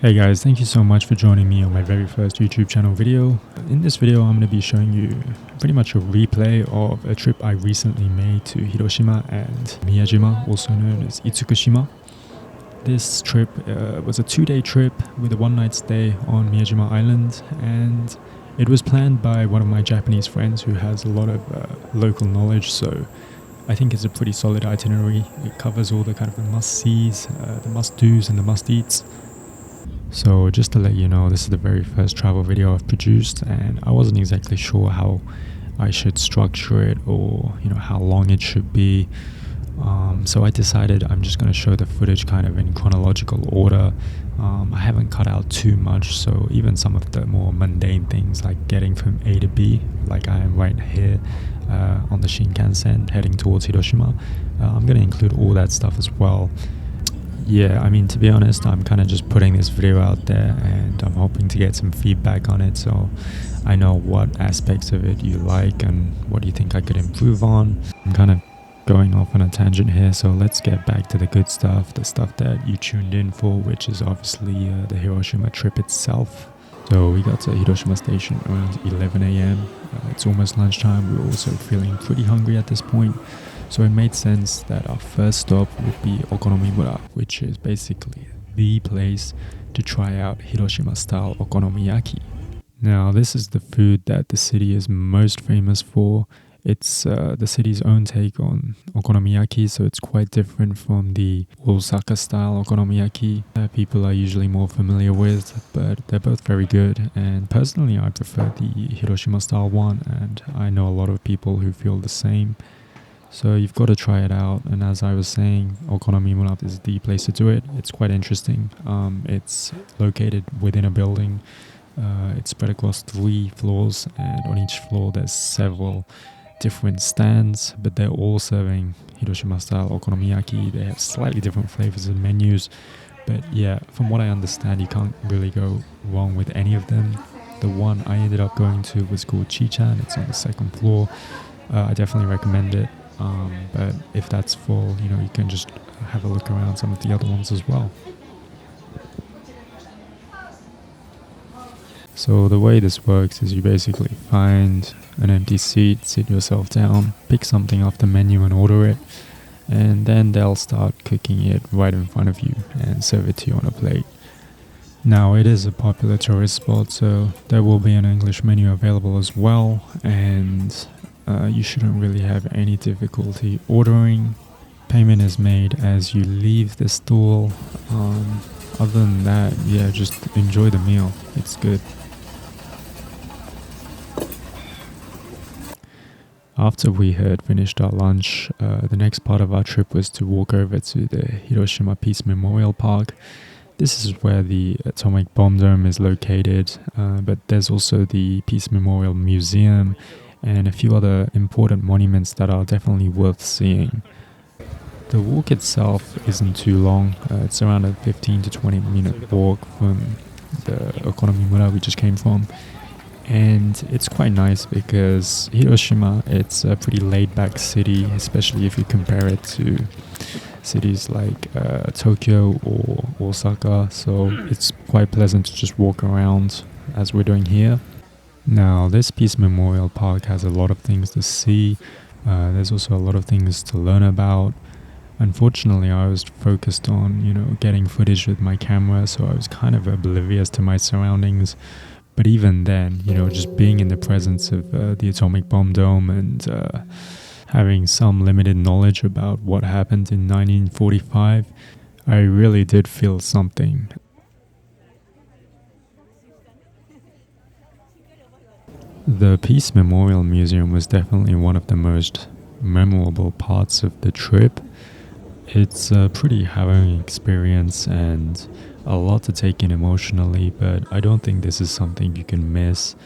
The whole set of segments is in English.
Hey guys, thank you so much for joining me on my very first YouTube channel video. In this video, I'm going to be showing you pretty much a replay of a trip I recently made to Hiroshima and Miyajima, also known as Itsukushima. This trip was a 2-day trip with a 1-night stay on Miyajima Island, and it was planned by one of my Japanese friends who has a lot of local knowledge, so I think it's a pretty solid itinerary. It covers all the kind of the must-sees, the must-dos and the must-eats. So just to let you know, this is the very first travel video I've produced, and I wasn't exactly sure how I should structure it or how long it should be. So I decided I'm just going to show the footage kind of in chronological order. I haven't cut out too much, so even some of the more mundane things like getting from A to B, like I am right here on the Shinkansen heading towards Hiroshima, I'm going to include all that stuff as well. Yeah, I mean, to be honest, I'm kind of just putting this video out there and I'm hoping to get some feedback on it, so I know what aspects of it you like and what you think I could improve on. I'm kind of going off on a tangent here, so let's get back to the good stuff, the stuff that you tuned in for, which is obviously the Hiroshima trip itself. So we got to Hiroshima station around 11 a.m. It's almost lunchtime. We were also feeling pretty hungry at this point. So it made sense that our first stop would be Okonomimura, which is basically the place to try out Hiroshima-style okonomiyaki. Now, this is the food that the city is most famous for. It's the city's own take on okonomiyaki, so it's quite different from the Osaka-style okonomiyaki that people are usually more familiar with, but they're both very good. And personally, I prefer the Hiroshima-style one, and I know a lot of people who feel the same. So you've got to try it out, and as I was saying, Okonomimura is the place to do it. It's quite interesting. It's located within a building. It's spread across 3 floors, and on each floor there's several different stands, but they're all serving Hiroshima-style okonomiyaki. They have slightly different flavors and menus, but yeah, from what I understand, you can't really go wrong with any of them. The one I ended up going to was called Chichan. It's on the 2nd floor. I definitely recommend it. But if that's full, you can just have a look around some of the other ones as well. So the way this works is you basically find an empty seat, sit yourself down, pick something off the menu and order it, and then they'll start cooking it right in front of you and serve it to you on a plate. Now, it is a popular tourist spot, so there will be an English menu available as well, and you shouldn't really have any difficulty ordering. Payment is made as you leave the stall. Other than that, yeah, just enjoy the meal. It's good. After we had finished our lunch, the next part of our trip was to walk over to the Hiroshima Peace Memorial Park. This is where the atomic bomb dome is located, but there's also the Peace Memorial Museum and a few other important monuments that are definitely worth seeing. The walk itself isn't too long. It's around a 15 to 20 minute walk from the Okonomimura we just came from. And it's quite nice because Hiroshima, it's a pretty laid-back city, especially if you compare it to cities like Tokyo or Osaka. So it's quite pleasant to just walk around as we're doing here. Now, this Peace Memorial Park has a lot of things to see. There's also a lot of things to learn about. Unfortunately, I was focused on, getting footage with my camera, so I was kind of oblivious to my surroundings. But even then, just being in the presence of the atomic bomb dome and having some limited knowledge about what happened in 1945, I really did feel something. The Peace Memorial Museum was definitely one of the most memorable parts of the trip. It's a pretty harrowing experience and a lot to take in emotionally, but I don't think this is something you can miss.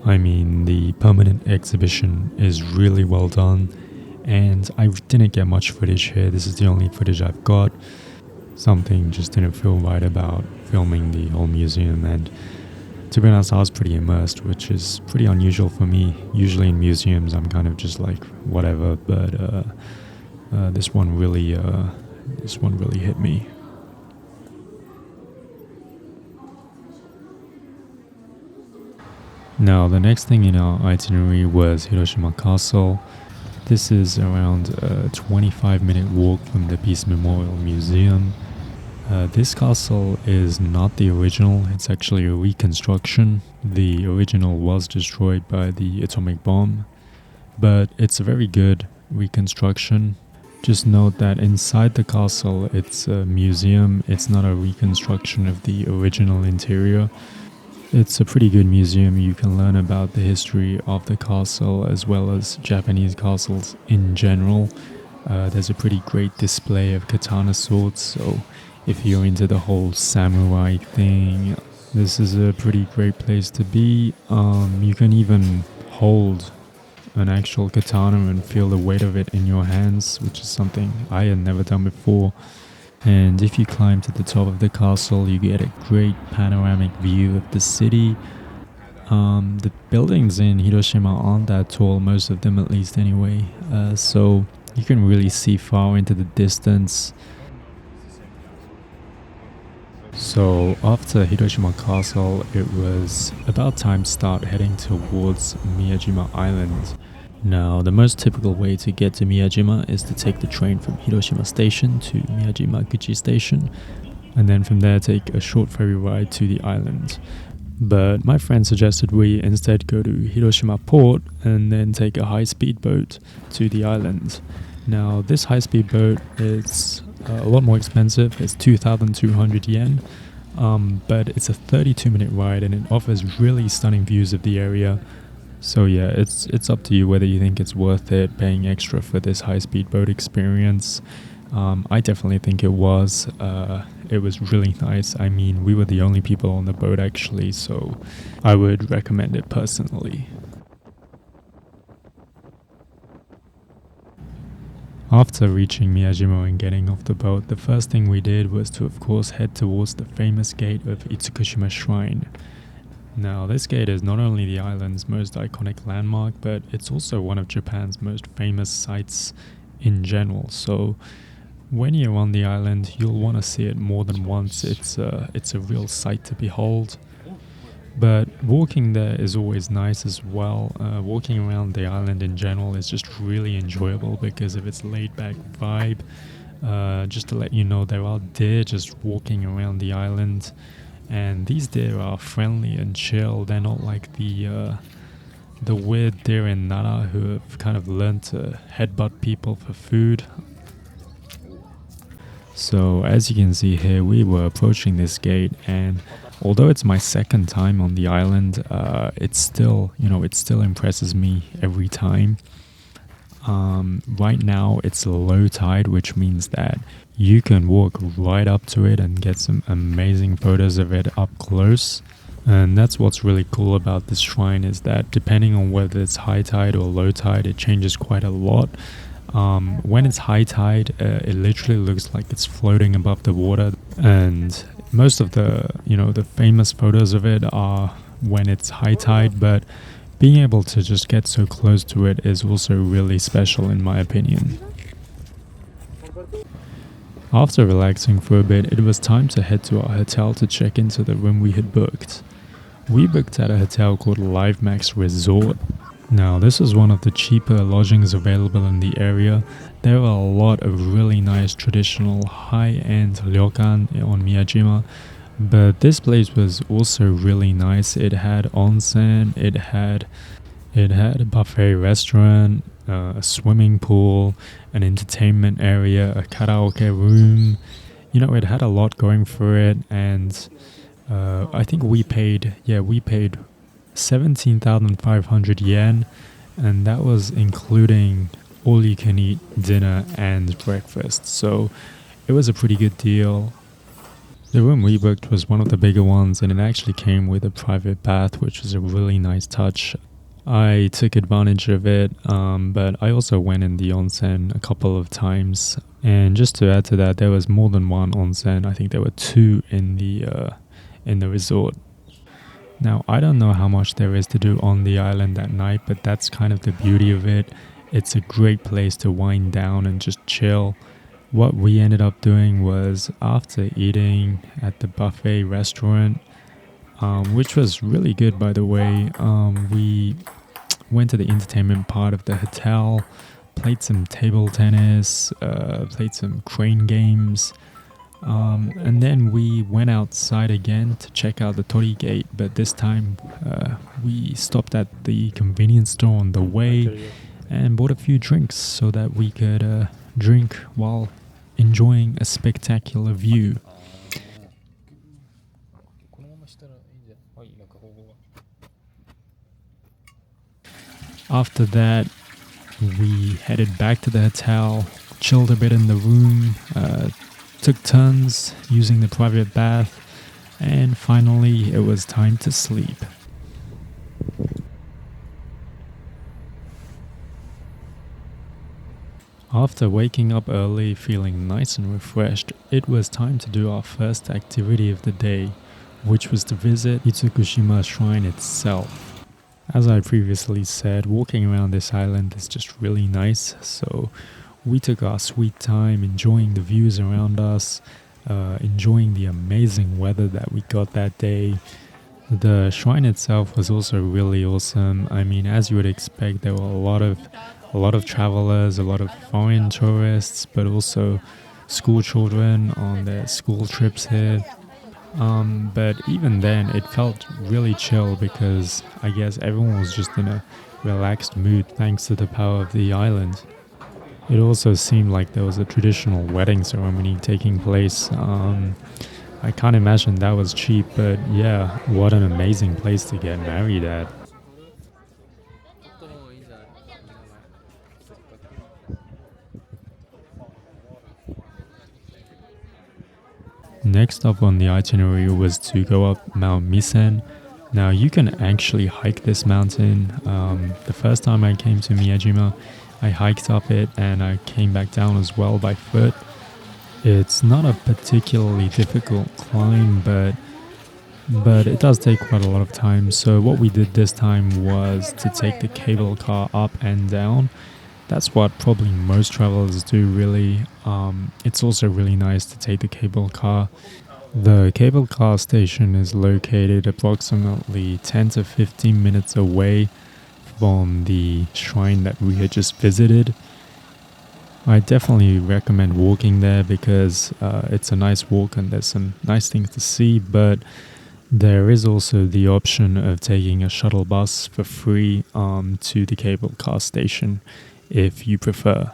I mean, the permanent exhibition is really well done, and I didn't get much footage here. This is the only footage I've got. Something just didn't feel right about filming the whole museum, and to be honest, I was pretty immersed, which is pretty unusual for me. Usually in museums, I'm kind of just like, whatever, but this one really hit me. Now, the next thing in our itinerary was Hiroshima Castle. This is around a 25-minute walk from the Peace Memorial Museum. This castle is not the original, it's actually a reconstruction. The original was destroyed by the atomic bomb, but it's a very good reconstruction. Just note that inside the castle it's a museum, it's not a reconstruction of the original interior. It's a pretty good museum. You can learn about the history of the castle as well as Japanese castles in general. There's a pretty great display of katana swords, so if you're into the whole samurai thing, this is a pretty great place to be. You can even hold an actual katana and feel the weight of it in your hands, which is something I had never done before. And if you climb to the top of the castle, you get a great panoramic view of the city. The buildings in Hiroshima aren't that tall, most of them at least anyway, so you can really see far into the distance. So after Hiroshima Castle, it was about time to start heading towards Miyajima Island. Now, the most typical way to get to Miyajima is to take the train from Hiroshima Station to Miyajima-guchi Station, and then from there take a short ferry ride to the island. But my friend suggested we instead go to Hiroshima Port and then take a high-speed boat to the island. Now, this high-speed boat is a lot more expensive. It's 2,200 yen, but it's a 32-minute ride and it offers really stunning views of the area. So yeah, it's up to you whether you think it's worth it paying extra for this high-speed boat experience. I definitely think it was. It was really nice. I mean, we were the only people on the boat actually, so I would recommend it personally. After reaching Miyajima and getting off the boat, the first thing we did was to of course head towards the famous gate of Itsukushima Shrine. Now, this gate is not only the island's most iconic landmark, but it's also one of Japan's most famous sites in general. So when you're on the island, you'll want to see it more than once. It's a real sight to behold. But walking there is always nice as well. Walking around the island in general is just really enjoyable because of its laid-back vibe. Just to let you know, there are deer just walking around the island. And these deer are friendly and chill. They're not like the weird deer in Nara who have kind of learned to headbutt people for food. So as you can see here, we were approaching this gate, and although it's my second time on the island, it still impresses me every time. Right now it's low tide, which means that you can walk right up to it and get some amazing photos of it up close. And that's what's really cool about this shrine, is that depending on whether it's high tide or low tide, it changes quite a lot. When it's high tide, it literally looks like it's floating above the water, and most of the famous photos of it are when it's high tide, but being able to just get so close to it is also really special in my opinion. After relaxing for a bit, it was time to head to our hotel to check into the room we had booked. We booked at a hotel called LiveMax Resort. Now, this is one of the cheaper lodgings available in the area. There are a lot of really nice traditional high-end ryokan on Miyajima, but this place was also really nice. It had onsen, it had a buffet restaurant, a swimming pool, an entertainment area, a karaoke room. It had a lot going for it, and I think we paid 17,500 yen, and that was including all you can eat dinner and breakfast, so it was a pretty good deal. The room we booked was one of the bigger ones, and it actually came with a private bath, which was a really nice touch. I took advantage of it, but I also went in the onsen a couple of times, and just to add to that, there was more than one onsen. I think there were two in the resort. Now, I don't know how much there is to do on the island at night, but that's kind of the beauty of it. It's a great place to wind down and just chill. What we ended up doing was, after eating at the buffet restaurant, which was really good, by the way. We went to the entertainment part of the hotel, played some table tennis, played some crane games, and then we went outside again to check out the Torii gate, but this time we stopped at the convenience store on the way and bought a few drinks so that we could drink while enjoying a spectacular view. After that, we headed back to the hotel, chilled a bit in the room, took turns using the private bath, and finally it was time to sleep. After waking up early, feeling nice and refreshed, it was time to do our first activity of the day, which was to visit Itsukushima Shrine itself. As I previously said, walking around this island is just really nice, so we took our sweet time enjoying the views around us, enjoying the amazing weather that we got that day. The shrine itself was also really awesome. I mean, as you would expect, there were a lot of travelers, a lot of foreign tourists, but also school children on their school trips here. But even then, it felt really chill because I guess everyone was just in a relaxed mood thanks to the power of the island. It also seemed like there was a traditional wedding ceremony taking place. I can't imagine that was cheap, but yeah, what an amazing place to get married at. Next up on the itinerary was to go up Mount Misen. Now you can actually hike this mountain. The first time I came to Miyajima, I hiked up it and I came back down as well by foot. It's not a particularly difficult climb, but it does take quite a lot of time. So what we did this time was to take the cable car up and down. That's what probably most travelers do, really. It's also really nice to take the cable car. The cable car station is located approximately 10 to 15 minutes away from the shrine that we had just visited. I definitely recommend walking there because it's a nice walk and there's some nice things to see, but there is also the option of taking a shuttle bus for free to the cable car station if you prefer.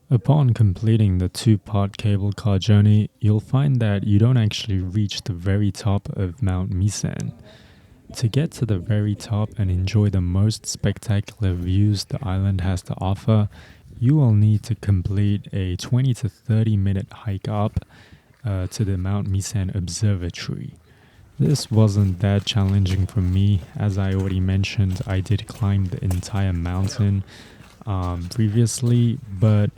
Upon completing the two-part cable car journey, you'll find that you don't actually reach the very top of Mount Misen. To get to the very top and enjoy the most spectacular views the island has to offer, you will need to complete a 20 to 30 minute hike up to the Mount Misen Observatory. This wasn't that challenging for me. As I already mentioned, I did climb the entire mountain previously, but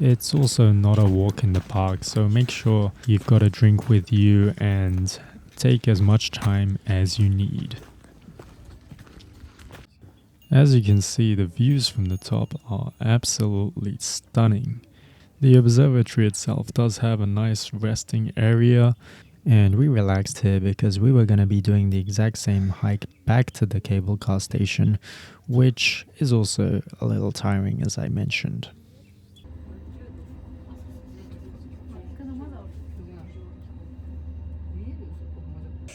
it's also not a walk in the park, so make sure you've got a drink with you and take as much time as you need. As you can see, the views from the top are absolutely stunning. The observatory itself does have a nice resting area, and we relaxed here because we were going to be doing the exact same hike back to the cable car station, which is also a little tiring, as I mentioned.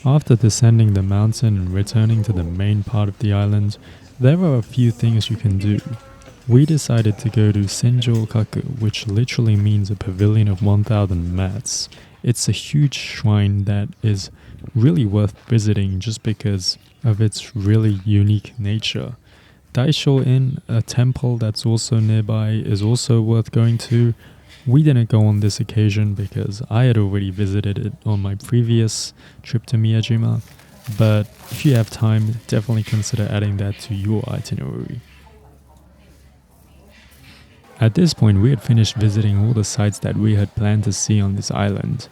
After descending the mountain and returning to the main part of the island, there are a few things you can do. We decided to go to Senjokaku, which literally means a pavilion of 1,000 mats. It's a huge shrine that is really worth visiting just because of its really unique nature. Daisho Inn, a temple that's also nearby, is also worth going to. We didn't go on this occasion because I had already visited it on my previous trip to Miyajima, but if you have time, definitely consider adding that to your itinerary. At this point, we had finished visiting all the sites that we had planned to see on this island.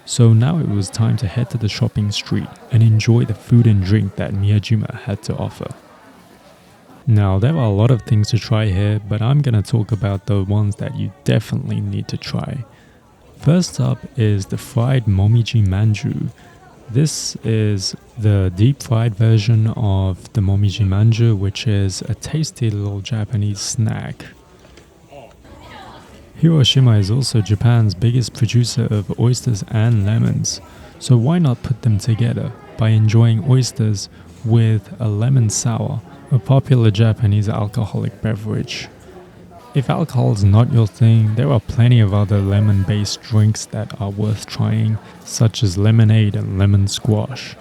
So now it was time to head to the shopping street and enjoy the food and drink that Miyajima had to offer. Now there are a lot of things to try here, but I'm gonna talk about the ones that you definitely need to try. First up is the fried momiji manju. This is the deep fried version of the momiji manju, which is a tasty little Japanese snack. Hiroshima is also Japan's biggest producer of oysters and lemons, so why not put them together by enjoying oysters with a lemon sour, a popular Japanese alcoholic beverage. If alcohol is not your thing, there are plenty of other lemon-based drinks that are worth trying, such as lemonade and lemon squash.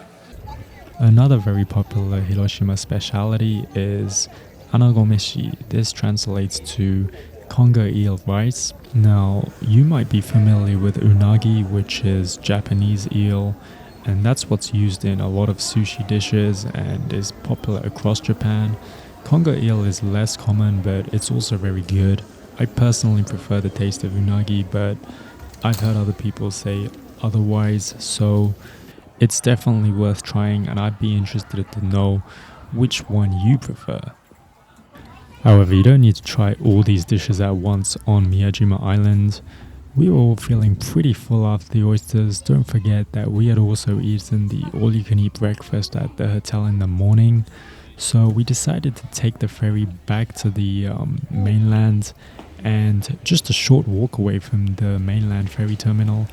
Another very popular Hiroshima specialty is anagomeshi. This translates to conger eel rice. Now, you might be familiar with unagi, which is Japanese eel, and that's what's used in a lot of sushi dishes and is popular across Japan. Conger eel is less common, but it's also very good. I personally prefer the taste of unagi, but I've heard other people say otherwise, so it's definitely worth trying, and I'd be interested to know which one you prefer. However, you don't need to try all these dishes at once on Miyajima Island. We were all feeling pretty full after the oysters. Don't forget that we had also eaten the all-you-can-eat breakfast at the hotel in the morning. So we decided to take the ferry back to the mainland, and just a short walk away from the mainland ferry terminal,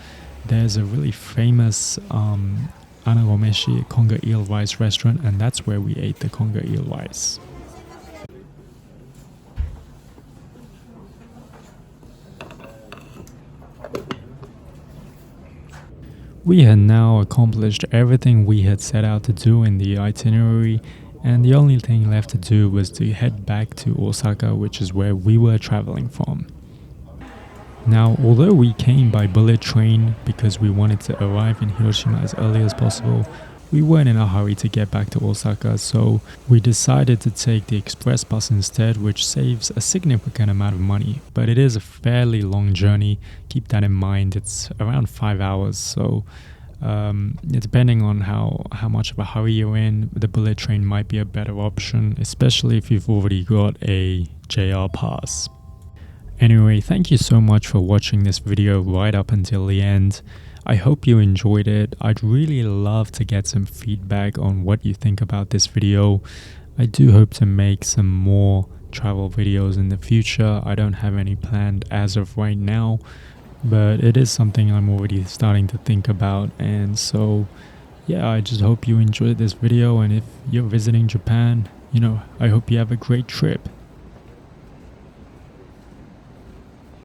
there's a really famous anagomeshi conger eel rice restaurant, and that's where we ate the conger eel rice. We had now accomplished everything we had set out to do in the itinerary, and the only thing left to do was to head back to Osaka, which is where we were traveling from. Now, although we came by bullet train because we wanted to arrive in Hiroshima as early as possible, we weren't in a hurry to get back to Osaka, so we decided to take the express bus instead, which saves a significant amount of money. But it is a fairly long journey, keep that in mind. It's around 5 hours, so depending on how much of a hurry you're in, the bullet train might be a better option, especially if you've already got a JR pass. Anyway, thank you so much for watching this video right up until the end. I hope you enjoyed it. I'd really love to get some feedback on what you think about this video. I do hope to make some more travel videos in the future. I don't have any planned as of right now, but it is something I'm already starting to think about. And so yeah, I just hope you enjoyed this video, and if you're visiting Japan, I hope you have a great trip.